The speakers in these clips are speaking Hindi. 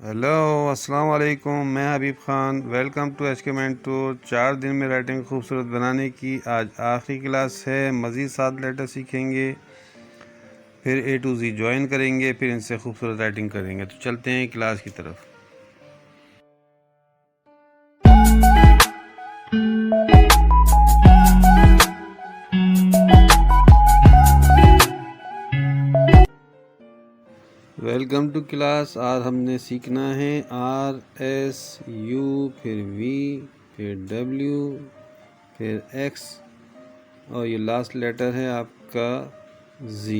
हेलो अस्सलाम वालेकुम। मैं Habib Khan. Welcome to HK mentor. 4 दिन में राइटिंग खूबसूरत बनाने की आज आखिरी क्लास है। मज़ीद 7 लेटर सीखेंगे, फिर A to Z ज्वाइन करेंगे, फिर इनसे खूबसूरत राइटिंग करेंगे। तो चलते हैं क्लास की तरफ। Welcome to class. आज हमने सीखना है RSU, फिर V, फिर W, फिर X और ये लास्ट लेटर है आपका Z।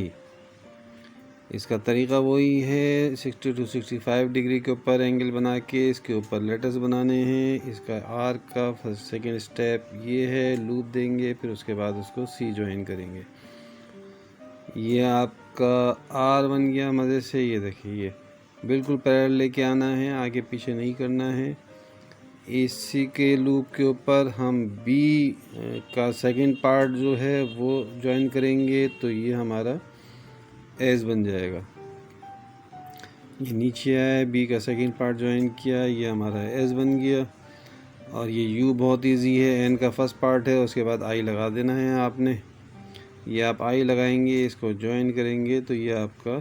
इसका तरीक़ा वही है, 60 to 65 डिग्री के ऊपर एंगल बना के इसके ऊपर लेटर्स बनाने हैं। इसका आर का फर्स्ट सेकंड स्टेप ये है, लूप देंगे, फिर उसके बाद उसको सी ज्वाइन करेंगे। ये आपका आर बन गया मज़े से। ये देखिए, ये बिल्कुल पैरेलल लेके आना है, आगे पीछे नहीं करना है। इसी के लूप के ऊपर हम बी का सेकंड पार्ट जो है वो ज्वाइन करेंगे, तो ये हमारा एस बन जाएगा। ये नीचे आया, बी का सेकंड पार्ट ज्वाइन किया, ये हमारा एस बन गया। और ये यू बहुत इजी है, एन का फर्स्ट पार्ट है, उसके बाद आई लगा देना है आपने। ये आप आई लगाएंगे, इसको ज्वाइन करेंगे, तो ये आपका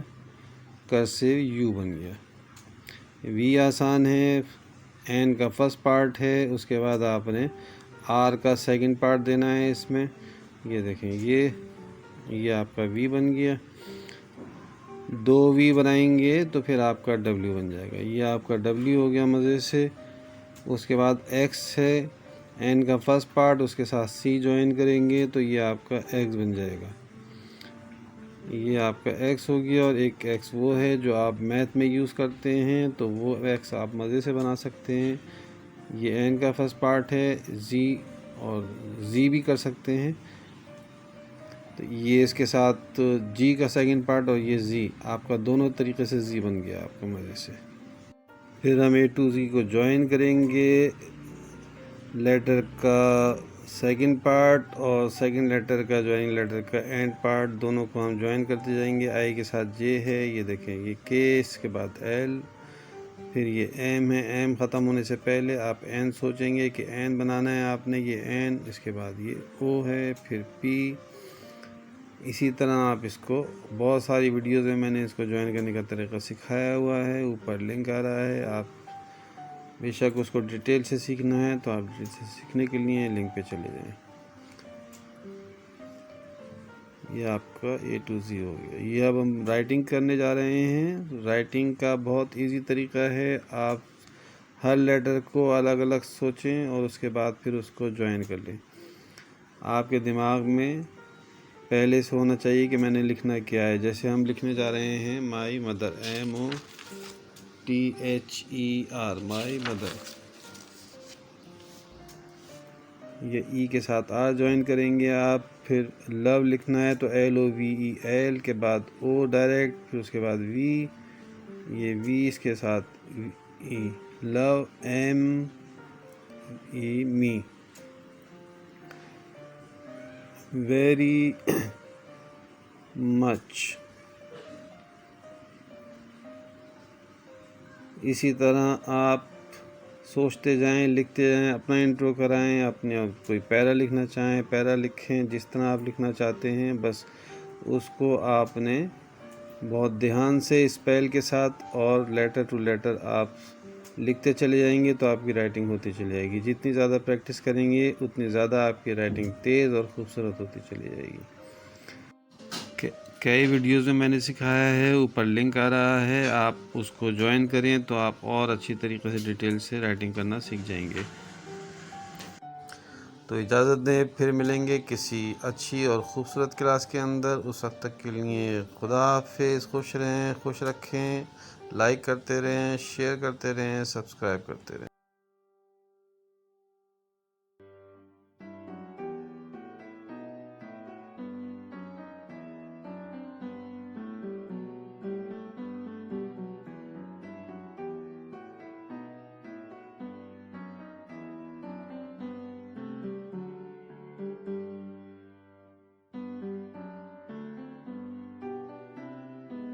कर्सिव यू बन गया। वी आसान है, एन का फर्स्ट पार्ट है, उसके बाद आपने आर का सेकंड पार्ट देना है इसमें। ये देखें, ये आपका वी बन गया। 2 वी बनाएंगे तो फिर आपका डब्ल्यू बन जाएगा। ये आपका डब्ल्यू हो गया मज़े से। उसके बाद एक्स है, एन का फर्स्ट पार्ट, उसके साथ सी ज्वाइन करेंगे, तो ये आपका एक्स बन जाएगा। ये आपका एक्स हो गया। और एक एक्स वो है जो आप मैथ में यूज़ करते हैं, तो वो एक्स आप मज़े से बना सकते हैं। ये एन का फर्स्ट पार्ट है, जी और जी भी कर सकते हैं। तो ये इसके साथ जी का सेकंड पार्ट और ये जी, आपका दोनों तरीके से जी बन गया आपका मज़े से। फिर हम A to Z को ज्वाइन करेंगे, लेटर का सेकंड पार्ट और सेकंड लेटर का ज्वाइनिंग लेटर का एंड पार्ट, दोनों को हम ज्वाइन करते जाएंगे। आई के साथ जे है, ये देखें, ये के, इसके बाद एल, फिर ये एम है। एम ख़त्म होने से पहले आप एन सोचेंगे कि एन बनाना है आपने, ये एन, इसके बाद ये ओ है, फिर पी। इसी तरह आप इसको, बहुत सारी वीडियोज़ में मैंने इसको ज्वाइन करने का तरीका सिखाया हुआ है, ऊपर लिंक आ रहा है। आप बेशक उसको डिटेल से सीखना है तो आप डिटेल से सीखने के लिए लिंक पे चले जाएं। ये आपका A to Z हो गया। ये अब हम राइटिंग करने जा रहे हैं। राइटिंग का बहुत इजी तरीका है, आप हर लेटर को अलग अलग सोचें और उसके बाद फिर उसको ज्वाइन कर लें। आपके दिमाग में पहले से होना चाहिए कि मैंने लिखना क्या है। जैसे हम लिखने जा रहे हैं my mother, MOTHER, my mother. ये ई के साथ आर ज्वाइन करेंगे आप। फिर लव लिखना है तो LOVEL के बाद ओ डायरेक्ट, फिर उसके बाद वी, ये वी इसके साथ ई, लव, ME, मी, वेरी मच। इसी तरह आप सोचते जाएं, लिखते जाएं, अपना इंट्रो कराएं। अपने कोई पैरा लिखना चाहें पैरा लिखें, जिस तरह आप लिखना चाहते हैं, बस उसको आपने बहुत ध्यान से स्पेल के साथ और लेटर टू लेटर आप लिखते चले जाएंगे, तो आपकी राइटिंग होती चली जाएगी। जितनी ज़्यादा प्रैक्टिस करेंगे उतनी ज़्यादा आपकी राइटिंग तेज़ और ख़ूबसूरत होती चली जाएगी। कई वीडियोज़ में मैंने सिखाया है, ऊपर लिंक आ रहा है, आप उसको ज्वाइन करें तो आप और अच्छी तरीके से डिटेल से राइटिंग करना सीख जाएंगे। तो इजाज़त दें, फिर मिलेंगे किसी अच्छी और ख़ूबसूरत क्लास के अंदर। उस वक्त तक के लिए खुदा हाफिज़। खुश रहें, खुश रखें, लाइक करते रहें, शेयर करते रहें, सब्सक्राइब करते रहें।